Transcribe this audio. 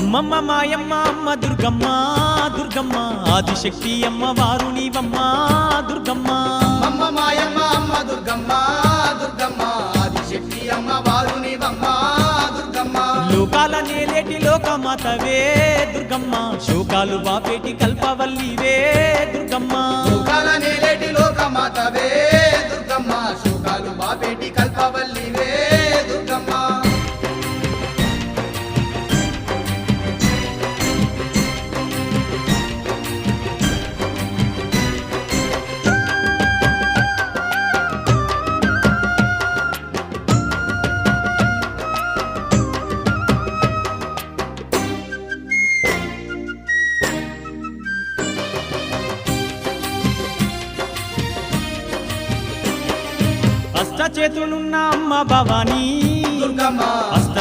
అమ్మమ్మ మాయమ్మ అమ్మ దుర్గమ్మ దుర్గమ్మ ఆదిశక్తి అమ్మ వారు నీవమ్మ దుర్గమ్మ అమ్మ మాయమ్మ అమ్మ దుర్గమ్మ దుర్గమ్మ ఆదిశక్తి అమ్మ వారు నీవమ్మ దుర్గమ్మ లోకాల నేలేటి లోకమాతవే దుర్గమ్మ శోకాలు బాపేటి కల్పవల్లివే దుర్గమ్మ లోకాల నేలేటి లోకమాతవే దుర్గమ్మ శోకాలు బాపేటి కల్పవల్లివే దుర్గమ్మ అష్ట చేతులున్న అమ్మ భవానీ దుర్గమ్మ అష్ట